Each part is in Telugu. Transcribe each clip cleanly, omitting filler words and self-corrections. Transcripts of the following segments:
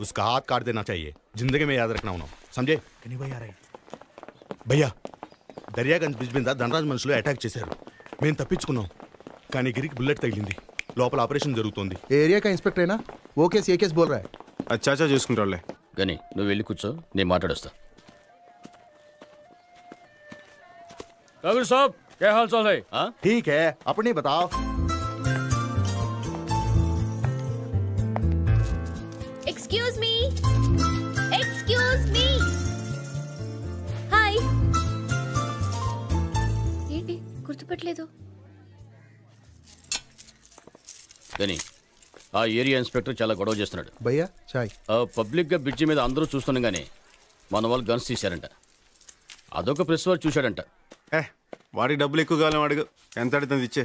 उसका हाथ काट देना चाहिए, जिंदगी में याद रखना उन्होंने, समझे? భయ్యా దర్యాగంజ్ బ్రిడ్జ్ మీద ధనరాజ్ మనుషులు అటాక్ చేశారు. మేము తప్పించుకున్నాం, కానీ గిరికి బుల్లెట్ తగిలింది. లోపల ఆపరేషన్ జరుగుతోంది. ఏరియా కా ఇన్స్పెక్టర్ అయినా ఓ కేసు ఏ కేసు బోల్ రా. అచ్చాచా చూసుకుంటావులే. కానీ నువ్వు వెళ్ళి కూర్చో, నేను మాట్లాడొస్తా. कबीर साहब क्या हाल चाल है? ठीक है, अपनी बताओ. Excuse me. Excuse me. Hi. ఏంటి గుర్తుపట్టలేదు? కానీ ఆ ఏరియా ఇన్స్పెక్టర్ చాలా గొడవ చేస్తున్నాడు. భయ్యా చాయ్. పబ్లిక్గా బ్రిడ్జి మీద అందరూ చూస్తుండగానే మన వాళ్ళు గన్స్ తీశారంట. అదొక ప్రెస్ వాడు చూశాడంట. వాడికి డబ్బులు ఎక్కువ కాలం అడుగు, ఎంత అడుగుతుంది ఇచ్చే.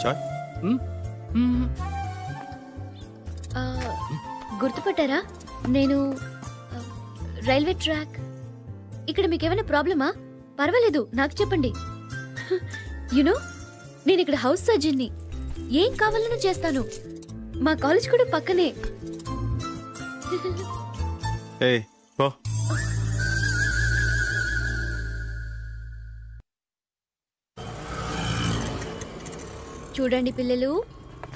చాయ్ గుర్తుపట్టారా? నేను రైల్వే ట్రాక్. ఇక్కడ మీకేమైనా ప్రాబ్లమా? పర్వాలేదు, నాకు చెప్పండి. యునో నేను ఇక్కడ హౌస్ సర్జన్ని. ఏం కావాలన్నా చేస్తాను. మా కాలేజ్ కూడా పక్కనే. చూడండి పిల్లలు,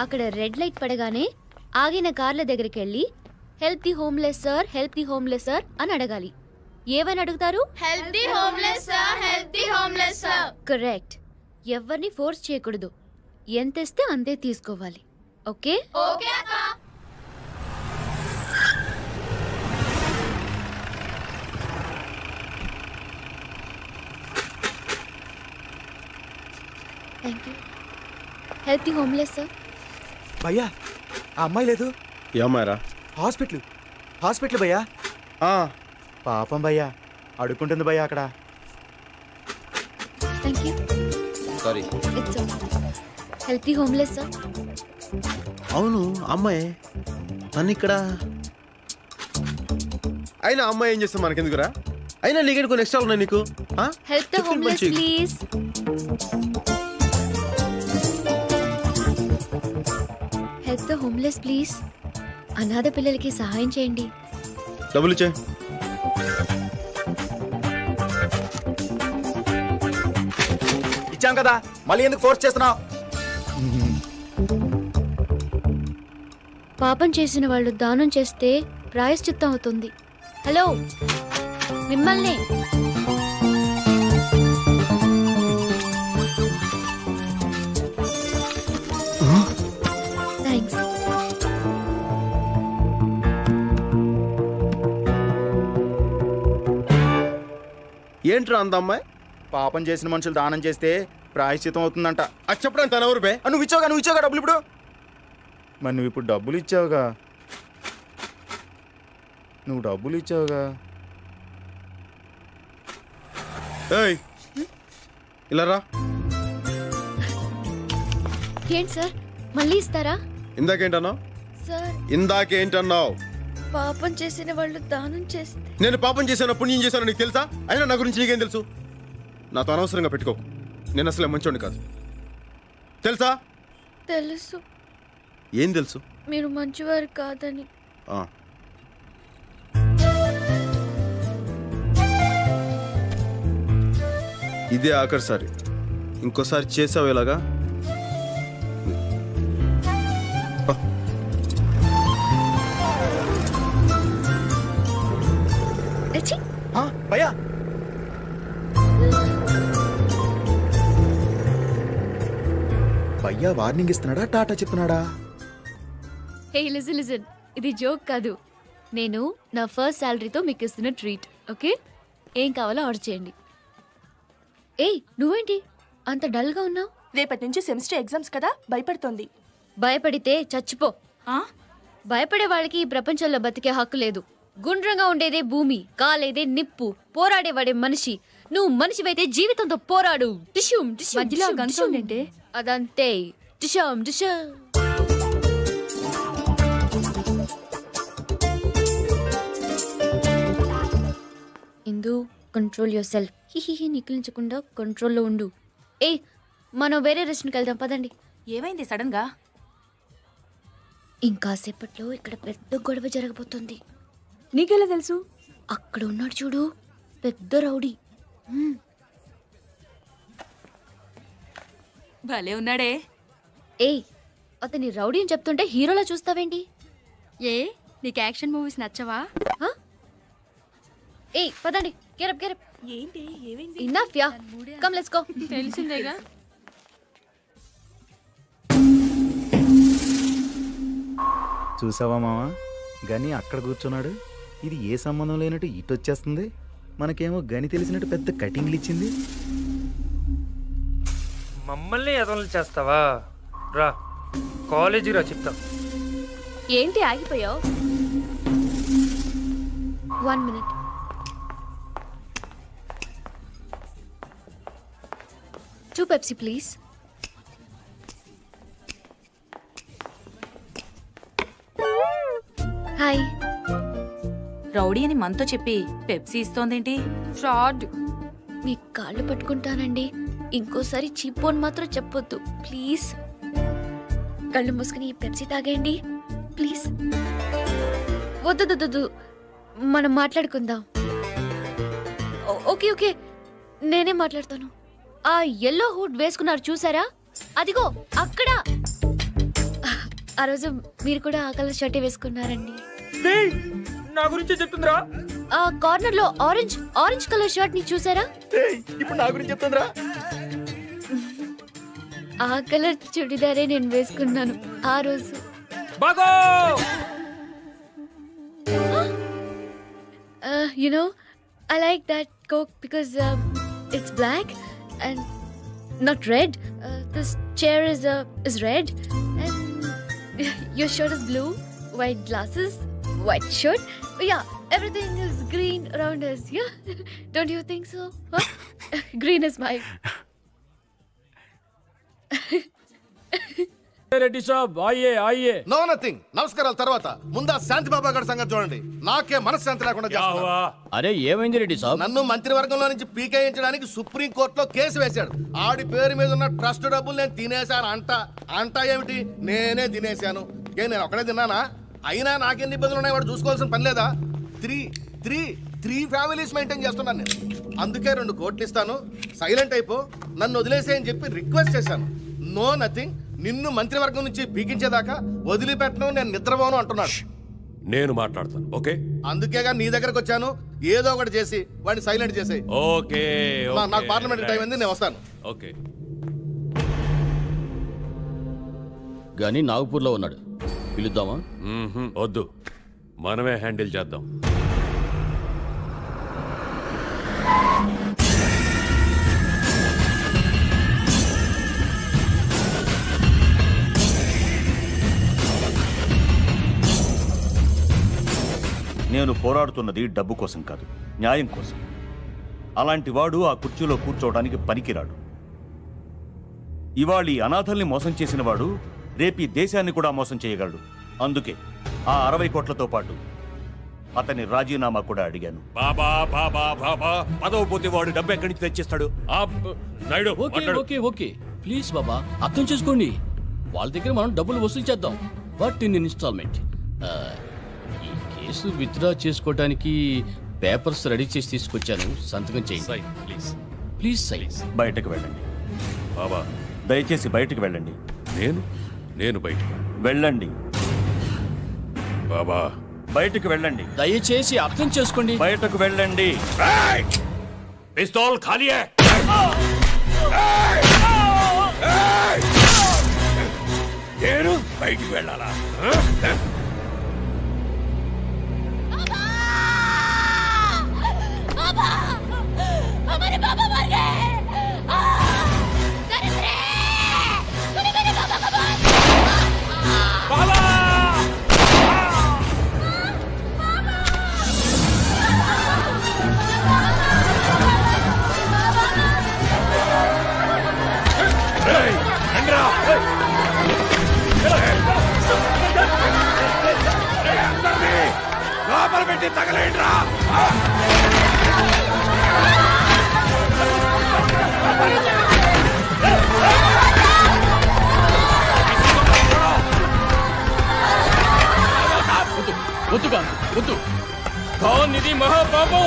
అక్కడ రెడ్ లైట్ పడగానే ఆగిన కార్ల దగ్గరికి వెళ్ళి help the homeless sir, help the homeless sir అని అడగాలి. ఏమని అడుగుతారు? Help the homeless sir, help the homeless sir. Correct. ఎవరిని ఫోర్స్ చేయకూడదు. ఎంత ఇస్తే అంతే తీసుకోవాలి. ఓకే? ఓకే అక్క. Thank you. Help the homeless sir. భయ్యా ఆ అమ్మాయి లేదు. ఏమారా? హాస్పిటల్ భయ్యా. పాపం భయ్యా, అడుక్కుంటుంది భయ్యా అక్కడ. Thank you. Sorry. It's okay. Help the homeless sir. అవును అమ్మాయి తను ఇక్కడ. అయినా అమ్మాయి ఏం చేస్తాం మనకెందుకురా? అయినా నీకు కొన్ని ఎక్స్ట్రా ఉన్నాయి నీకు. Help the homeless please. Help the homeless please. అనాథ పిల్లలకి సహాయం చేయండి. డబ్బులు ఇచ్చే. ఇచ్చాం కదా, మళ్ళీ ఎందుకు ఫోర్స్ చేస్తున్నావు? పాపం చేసిన వాళ్ళు దానం చేస్తే ప్రాయశ్చిత్తం అవుతుంది. హలో, మిమ్మల్ని. థ్యాంక్స్. ఏంట్రా అంత అమ్మాయి? పాపం చేసిన మనుషులు దానం చేస్తే ప్రాయశ్చితం అవుతుందంట. అది చెప్పడానికి తన ఎవరు బే? నువ్వు ఇచ్చావుగా డబ్బులు ఇప్పుడు. మరి నువ్వు ఇప్పుడు డబ్బులు ఇచ్చావుగా. ఏయ్ ఇలా రా. ఏంటి సార్, మళ్ళీ ఇస్తారా? ఇందాకేంటన్నావు? సార్, ఇందాకేంటన్నావు? పాపం చేసిన వాళ్ళు దానం చేస్తే. నేను పాపం చేశాను, పుణ్యం చేశాను నీకు తెలుసా? అయినా నా గురించి నీకేం తెలుసు? నాతో అనవసరంగా పెట్టుకోకు. నేను అసలే మంచోడిని కాదు, తెలుసా? తెలుసు. ఏం తెలుసు? మీరు మంచివారు కాదని. ఇదే ఆఖరిసారి. ఇంకోసారి చేసావు ఇలాగా. భయ్యా భయ్యా వార్నింగ్ ఇస్తున్నాడా, టాటా చెప్తున్నాడా? హే లిజన్, ఇది జోక్ కాదు. నేను నా ఫస్ట్ శాలరీతో మీకు ఇస్తున్న ట్రీట్. ఓకే, ఏం కావాలో ఆర్డర్ చేయండి. ఏయ్ నువ్వేంటి అంత డల్ గా ఉన్నావు? రేపటి నుంచి సెమిస్టర్ ఎగ్జామ్స్ కదా, భయపడుతోంది. భయపడితే చచ్చిపో. భయపడే వాళ్ళకి ఈ ప్రపంచంలో బతికే హక్కు లేదు. గుండ్రంగా ఉండేదే భూమి, కాలేదే నిప్పు, పోరాడేవాడే మనిషి. నువ్వు మనిషివైతే జీవితంతో పోరాడు. అదంతే. ఇందు, కంట్రోల్ యువర్ సెల్ఫ్. హిహిహి నికిలించకుండా కంట్రోల్లో ఉండు. ఏ మనం వేరే రెస్టారెంట్కి వెళ్దాం పదండి. ఏమైంది సడన్ గా? ఇంకాసేపట్లో ఇక్కడ పెద్ద గొడవ జరగబోతుంది. నీకెలా తెలుసు? అక్కడ ఉన్నాడు చూడు, పెద్ద రౌడీ. భలే ఉన్నాడే. ఏ అతని రౌడీ అని చెప్తుంటే హీరోలా చూస్తావేంటి? ఏ నీకు యాక్షన్ మూవీస్ నచ్చవా? ఏ పదండి, గెరప్ గెరప్. ఏంటి ఏమైంది? Enough yeah, come let's go. తెలిసిందేగా. చూసావా మామ, గని అక్కడ కూర్చున్నాడు. ఇది ఏ సంబంధం లేనట్టు ఇటు వచ్చేస్తుంది. మనకేమో గని తెలిసినట్టు పెద్ద కటింగ్లు ఇచ్చింది. మమ్మల్ని ఎదవలు చేస్తావా? రా కాలేజీ రా చెప్తా. ఏంటి ఆగిపోయావు? 1 minute. Two Pepsi, please. Hi. Rowdy అని మనతో చెప్పి పెప్సీ ఇస్తోందేంటి? ఫ్రాడ్. మీ కాళ్ళు పట్టుకుంటానండి, ఇంకోసారి చీపోన్ మాత్రం చెప్పొద్దు ప్లీజ్. కళ్ళు మూసుకుని పెప్సీ తాగేయండి ప్లీజ్. వద్దు, మనం మాట్లాడుకుందాం. ఓకే ఓకే, నేనే మాట్లాడతాను. ఆ ఎల్లో హుడ్ వేసుకున్నారు చూసారా? అదిగో అక్కడ. ఆ రోజు మీరు కూడా ఆ కలర్ షర్టే వేసుకున్నారండి. నా గురించి చెప్తుందిరా. ఆ కార్నర్ లో ఆరెంజ్ కలర్ షర్ట్ ని చూసారా? ఇప్పుడు నా గురించి చెప్తుందిరా. ఆ కలర్ చుడిదారే నేను వేసుకున్నాను ఆ రోజు. బాగో You know, I like that Coke because it's black and not red. This chair is red and your shirt is blue, white glasses, white shirt. Yeah, everything is green around us. Yeah, don't you think so? Huh? Green is my. Reddy సాబ్ ఆయ్యే ఆయ్యే. No nothing. నమస్కారాల తర్వాత ముందు శాంతి బాబా గారి సంగతి చూడండి. నాకే మనశ్శాంతి లేకుండా చేస్తున్నారు. అరే ఏమైంది రెడ్డి సాబ్? నన్ను మంత్రివర్గంలో నుంచి పీకేయించడానికి సుప్రీం కోర్టులో కేసు వేశాడు. ఆడి పేరు మీద ఉన్న ట్రస్ట్ డబ్బులు నేను తినేశాను అంట ఏమిటి? నేనే తినేశాను. నేను ఒకడే తిన్నానా? అయినా నాకెన్ని ఇబ్బందులు ఉన్నాయి వాడు చూసుకోవాల్సిన పని లేదా? త్రీ ఫ్యామిలీస్ మెయింటైన్ చేస్తున్నాను నేను. అందుకే 2 కోట్లు ఇస్తాను, సైలెంట్ అయిపో, నన్ను వదిలేసేయని చెప్పి రిక్వెస్ట్ చేశాను. No nothing. నిన్ను మంత్రివర్గం నుంచి పీకించేదాకా వదిలిపెట్టను, నేను నిద్రపోను అంటున్నాడు. నేను మాట్లాడతాను. ఓకే, అందుకేగా నీ దగ్గరకు వచ్చాను. ఏదో ఒకటి చేసి వాడిని సైలెంట్ చేసేయి. ఓకే. నాకు పార్లమెంట్ టైం అయింది, నేను వస్తాను. ఓకే. కానీ నాగపూర్లో ఉన్నాడు, పిలుద్దామా? వద్దు, మనమే హ్యాండిల్ చేద్దాం. నేను పోరాడుతున్నది డబ్బు కోసం కాదు, న్యాయం కోసం. అలాంటి వాడు ఆ కుర్చీలో కూర్చోవడానికి పనికిరాడు. ఇవాళ ఈ అనాథల్ని మోసం చేసిన వాడు రేపు ఈ దేశాన్ని కూడా మోసం చేయగలడు. అందుకే ఆ 60 కోట్లతో పాటు అతని రాజీనామా కూడా అడిగాను. బాబా బాబా బాబా, పదవి పోతే వాడు డబ్బు ఎక్కడి నుంచి తెచ్చిస్తాడు? నాయుడు, ఓకే ప్లీజ్ బాబా, అర్థం చేసుకోండి. వాళ్ళ దగ్గర మనం డబ్బులు వసూలు చేద్దాం, బట్ ఇన్ ఇన్స్టాల్మెంట్. ఈ కేసు విత్డ్రా చేసుకోవడానికి పేపర్స్ రెడీ చేసి తీసుకొచ్చాను, సంతకం చేయండి ప్లీజ్. బయటకు వెళ్ళండి బాబా, దయచేసి బయటకు వెళ్ళండి. నేను బయటకు వెళ్ళండి బాబా, బయటకు వెళ్ళండి. దయచేసి అర్థం చేసుకోండి, బయటకు వెళ్ళండి. పిస్తోల్ ఖాళీ హై. నేను బయటికి వెళ్ళాలా? లోపల పెట్టి తగలేండ్రా. వద్దు ఖాన్ ఇది మహాపాపం.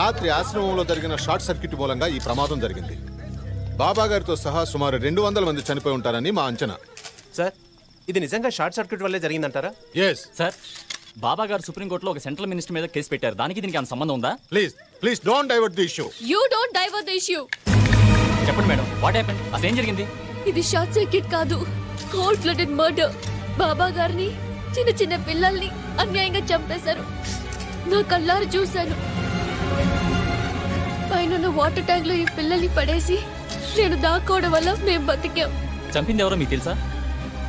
రాత్రి ఆశ్రమంలో జరిగిన షార్ట్ సర్క్యూట్ మూలంగా ఈ ప్రమాదం జరిగింది. బాబా గారితో సహా సుమారు 200 మంది చనిపోయి ఉంటారని మా అంచనా. సార్, ఇది నిజంగా షార్ట్ సర్క్యూట్ వల్లే జరిగిందంటారా? Yes sir. బాబా గారు సుప్రీంకోర్టులో ఒక సెంట్రల్ మినిస్టర్ మీద కేసు పెట్టారు. దానికి దీనికి ఏమైనా సంబంధం ఉందా? Please don't divert the issue. You don't divert the issue. చెప్పండి మేడం, వాట్ హ్యాపెండ్? అసలు ఏం జరిగింది? ఇది షార్ట్ సర్క్యూట్ కాదు, కోల్డ్ బ్లడెడ్ మర్డర్. బాబా గారిని, చిన్న చిన్న పిల్లల్ని అన్యాయంగా చంపేశారు. నా కళ్ళారు చూశాను. పైన వాటర్ ట్యాంక్ లో ఈ పిల్లల్ని పడేసి నేను దాక్కోవడం వల్ల మేము బతికాం. చంపింది ఎవరో మీకు తెలుసా?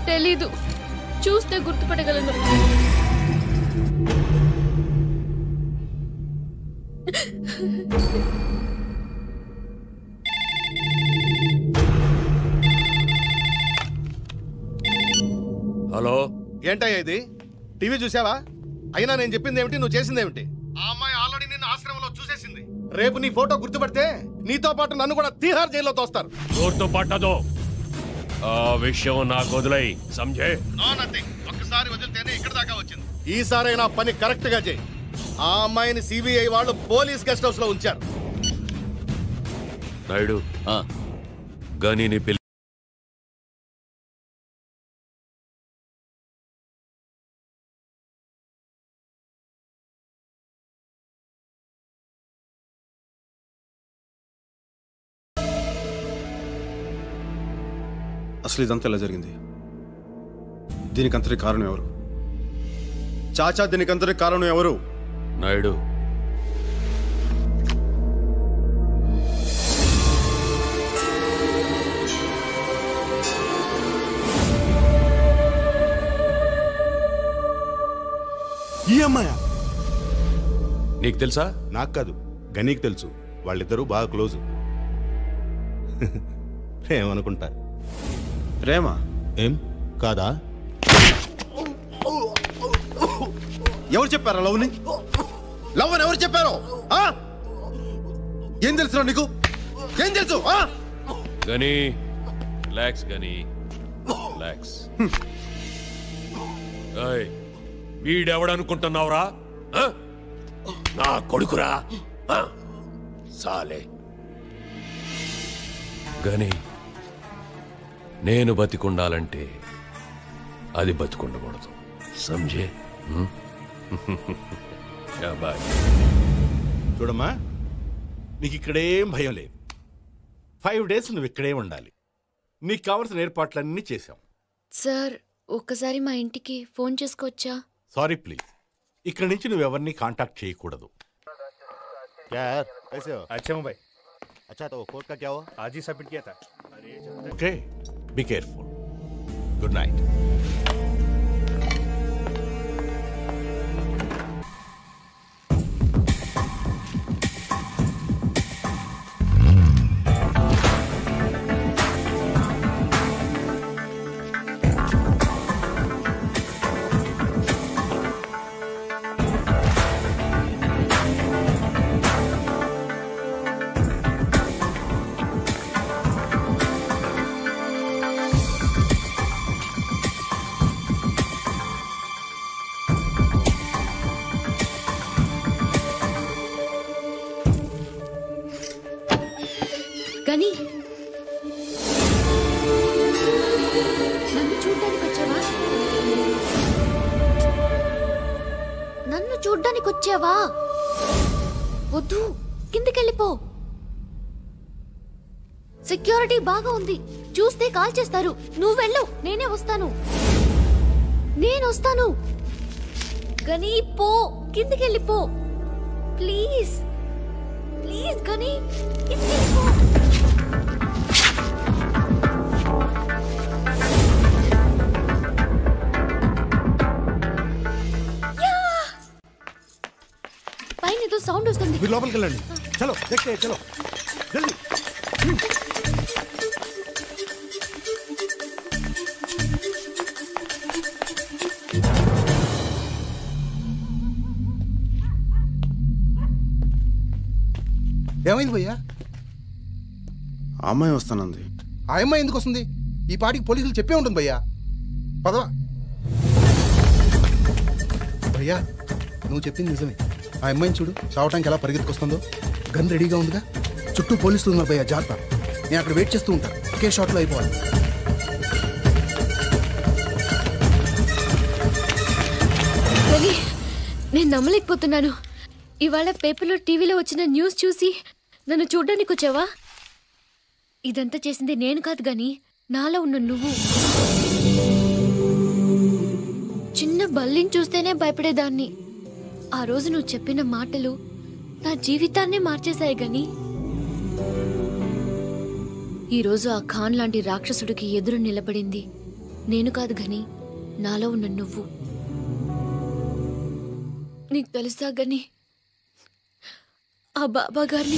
తెలీదు, చూస్తే గుర్తుపట్టగలను. హలో, ఏంటయ్యా ఇది? టీవీ చూసావా? అయినా నేను చెప్పింది ఏమిటి, నువ్వు చేసింది ఏమిటి? ఆ అమ్మాయి ఆల్రెడీ నిన్ను ఆశ్రమంలో చూసేసింది. రేపు నీ ఫోటో గుర్తుపడితే నీతో పాటు నన్ను కూడా తీహార్ జైల్లో తోస్తారు. గుర్తుపట్టదు. ఆ విషయం నాకు వదిలై సంజే. ఒక్కసారి వదిలితేనే ఇక్కడ దాకా వచ్చింది. ఈసారైనా పని కరెక్ట్ గా చేయి. ఆ అమ్మాయిని సిబిఐ వాళ్ళు పోలీస్ గెస్ట్ హౌస్ లో ఉంచారు. నాయుడు, గనిని పిల్ల అసలు ఇదంతా ఎలా జరిగింది? దీనికంతటి కారణం ఎవరు? చాచా, దీనికంతటి కారణం ఎవరు? నాయుడు, ఈ అమ్మాయా? నీకు తెలుసా? నాకు కాదు, గనీకి తెలుసు. వాళ్ళిద్దరూ బాగా క్లోజ్. ఏమనుకుంటా. ప్రేమ ఏం కాదా? ఎవరు చెప్పారా లవ్ని? లవ్ అని ఎవరు చెప్పారు? ఏం తెలుసు నీకు? ఏం తెలుసు? గని రిలాక్స్, గని రిలాక్స్. వీడెవడనుకుంటున్నావురా? నా కొడుకురా సాలే. గని, నేను బతికుండాలంటే అది బతికుండకూడదు. సంజే? చూడమ్మా, నీకు ఇక్కడేం భయం లేదు. 5 days నువ్వు ఇక్కడే ఉండాలి. నీకు కావలసిన ఏర్పాట్లన్నీ చేశాం. సార్, ఒక్కసారి మా ఇంటికి ఫోన్ చేసుకోవచ్చా? సారీ ప్లీజ్, ఇక్కడి నుంచి నువ్వెవరిని కాంటాక్ట్ చేయకూడదు. अच्छा हूँ भाई. अच्छा तो कोर्ट का क्या हुआ? आज ही सबमिट किया था. Okay, be careful. Good night. గని, నన్ను చూడ్డానికి వచ్చావా? నన్ను చూడ్డానికి వచ్చావా? వద్దు, కిందకెళ్ళిపో. సెక్యూరిటీ బాగా ఉంది, చూస్తే కాల్ చేస్తారు. నువ్వు వెళ్ళు, నేనే వస్తాను. నేను వస్తాను. గని పో, కిందికి వెళ్ళిపో ప్లీజ్. ప్లీజ్ గని, కిందికి వెళ్ళిపో. పైన ఏదో సౌండ్ వస్తుంది. మీరు లోపలికి వెళ్ళండి. చలో देखते चलो जल्दी. ఏమైంది భయ్యా? ఆ అమ్మాయి వస్తానంది. ఆ అమ్మాయి ఎందుకు వస్తుంది? ఈ పాటికి పోలీసులు చెప్పే ఉంటుంది భయ్యా. పదవా భయ్యా, నువ్వు చెప్పింది నిజమే. ఆ అమ్మాయిని చూడు, చావటానికి ఎలా పరిగెత్తుకొస్తుందో. గన్ రెడీగా ఉందిగా, చుట్టూ పోలీసులు ఉన్నారు భయ్యా, జాగ్రత్త. నేను అక్కడ వెయిట్ చేస్తూ ఉంటాను, ఒకే షాట్లో అయిపోవాలి. నేను నమ్మలేకపోతున్నాను. ఇవాళ పేపర్లో టీవీలో వచ్చిన న్యూస్ చూసి నన్ను చూడ్డానికి వచ్చావా? ఇదంతా చేసింది నేను కాదు గాని నాలో ఉన్న నువ్వు. చిన్న బల్లిని చూస్తేనే భయపడేదాన్ని. ఆ రోజు నువ్వు చెప్పిన మాటలు నా జీవితాన్నే మార్చేశాయి గాని ఈరోజు ఆ ఖాన్ లాంటి రాక్షసుడికి ఎదురు నిలబడింది నేను కాదు గాని నాలో ఉన్న నువ్వు. నీకు తెలుసా గని, ఆ బాబా గారిని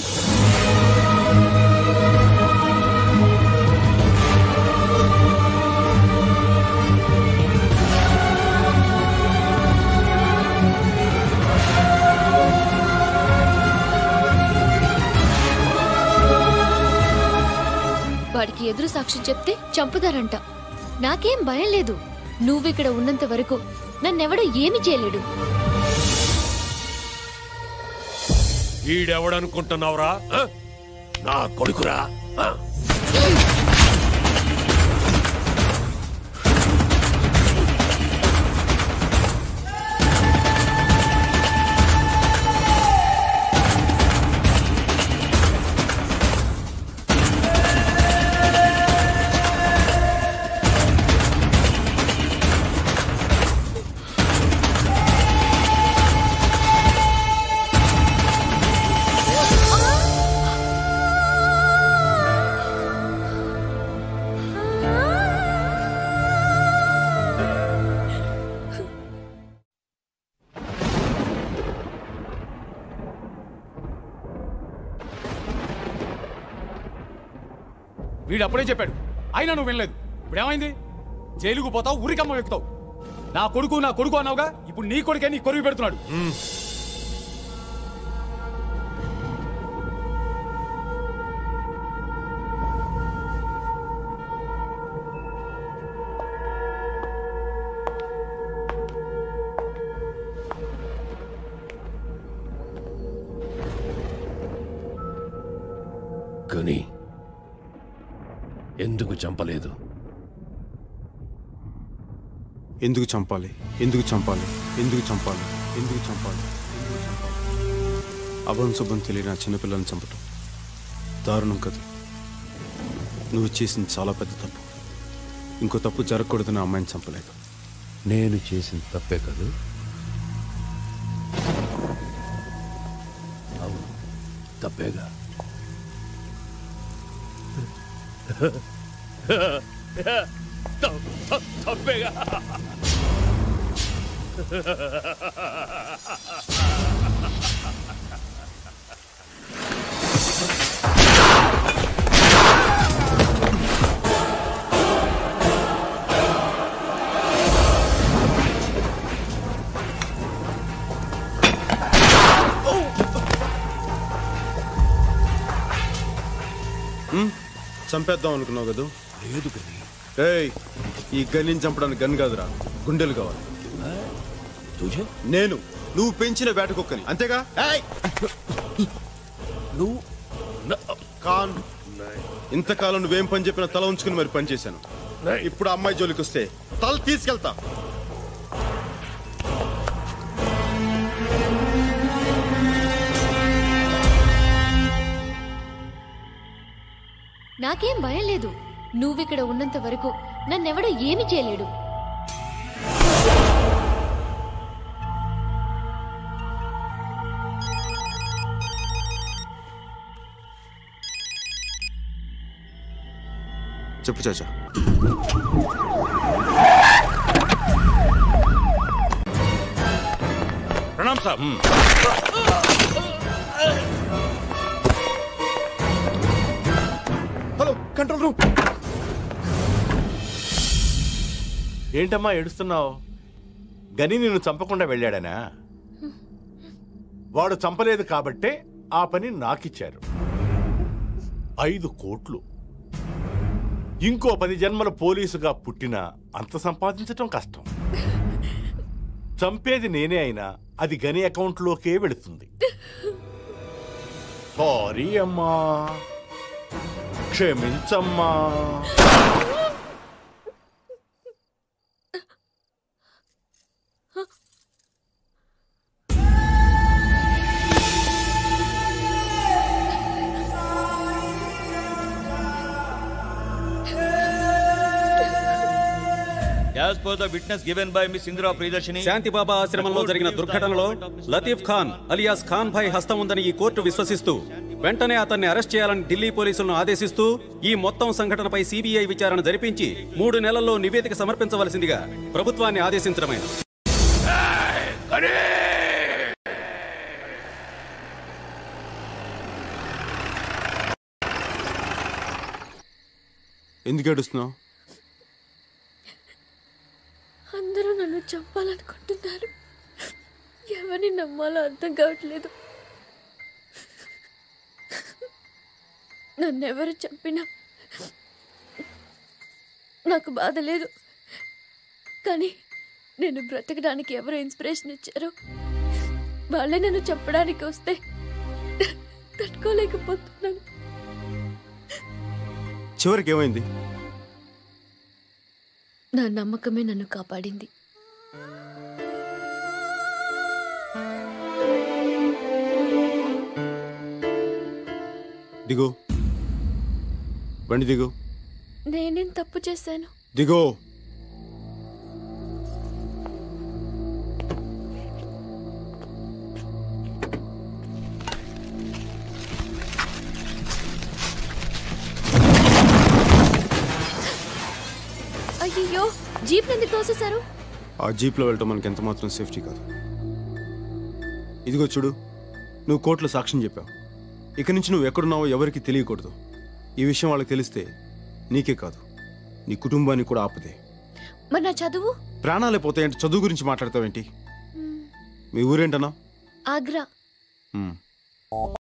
వాడికి ఎదురు సాక్ష్యం చెప్తే చంపుతారంట. నాకేం భయం లేదు. నువ్విక్కడ ఉన్నంత వరకు నన్నెవడో ఏమి చేయలేడు. ఈడెవడనుకుంటున్నావురా? నా కొడుకురా. వీడు అప్పుడే చెప్పాడు, అయినా నువ్వు వినలేదు. ఇప్పుడు ఏమైంది? జైలుకు పోతావు, ఊరికమ్మ ఎక్కుతావు. నా కొడుకు అన్నావుగా, ఇప్పుడు నీ కొడుకే నీ కొరువు పెడుతున్నాడు. కానీ ఎందుకు చంపలేదు? ఎందుకు చంపాలి? ఎందుకు చంపాలి? ఎందుకు చంపాలి? ఎందుకు చంపాలి? అభం శుభం తెలియని ఆ చిన్నపిల్లల్ని చంపటం దారుణం కదా. నువ్వు చేసింది చాలా పెద్ద తప్పు. ఇంకో తప్పు జరగకూడదని ఆ అమ్మాయిని చంపలేదు. నేను చేసిన తప్పే కదా. అవును, తప్పేగా. తప్పేగా. చంపేద్దాం అనుకున్నావు కదా? లేదు గని. ఏయ్, ఈ గనిని చంపడానికి గన్ కాదురా, గుండెలు కావాలి. నేను నువ్వు పెంచిన వేట కుక్కని, అంతేగా? నువ్వు కాన్ ఇంతకాలం నువ్వేం పని చెప్పినా తల ఉంచుకుని మరి పని చేశాను. ఇప్పుడు అమ్మాయి జోలికి వస్తే తల తీసుకెళ్తా. నాకేం భయం లేదు. నువ్విక్కడ ఉన్నంత వరకు నన్నెవడో ఏమి చేయలేడు. చెప్పు చాచా. ప్రణామ్ సాబ్. Hello, control room. ఏంటమ్మా ఏడుస్తున్నావు? గని నిన్ను చంపకుండా వెళ్ళాడనా? వాడు చంపలేదు కాబట్టే ఆ పని నాకిచ్చారు. 5 కోట్లు. ఇంకో 10 జన్మల పోలీసుగా పుట్టినా అంత సంపాదించటం కష్టం. చంపేది నేనే అయినా అది గని అకౌంట్లోకే వెళుతుంది. సారీ అమ్మా, క్షమించమ్మా. As per the witness given by Miss Indra Priyadarshini, శాంతిబాబా ఆశ్రమంలో జరిగిన దుర్ఘటనలో లతీఫ్ ఖాన్ అలియాస్ ఖాన్ భాయ్ హస్తం ఉందని ఈ కోర్టు విశ్వసిస్తూ వెంటనే అతన్ని అరెస్ట్ చేయాలని ఢిల్లీ పోలీసులను ఆదేశిస్తూ ఈ మొత్తం సంఘటనపై సిబిఐ విచారణ జరిపించి 3 నెలల్లో నివేదిక సమర్పించవలసిందిగా ప్రభుత్వాన్ని ఆదేశించడమైనది. ఎందుకు ఏడుస్తున్నావు? అందరూ నన్ను చంపాలనుకుంటున్నారు. ఎవరిని నమ్మాలో అర్థం కావట్లేదు. నన్నెవరు చంపినా నాకు బాధ లేదు. కానీ నేను బ్రతకడానికి ఎవరు ఇన్స్పిరేషన్ ఇచ్చారో వాళ్ళే నన్ను చంపడానికి వస్తే తట్టుకోలేకపోతున్నాను. చివరికి ఏమైంది? నా నమ్మకమే నన్ను కాపాడింది. దిగో, బండి దిగో. నేనేం తప్పు చేశాను? దిగో. అయ్యో, జీప్ ఎందుకు తోసేశారు? ఆ జీప్లో వెళ్ళటం మనకి ఎంత మాత్రం సేఫ్టీ కాదు. ఇదిగో చూడు, నువ్వు కోర్టులో సాక్ష్యం చెప్పావు. ఇక నుంచి నువ్వు ఎక్కడున్నావో ఎవరికి తెలియకూడదు. ఈ విషయం వాళ్ళకి తెలిస్తే నీకే కాదు, నీ కుటుంబానికి కూడా ఆపదే. మరి నా చదువు? ప్రాణాలే పోతాయంటే చదువు గురించి మాట్లాడతావేంటి? మీ ఊరేంటన్నా? ఆగ్రా.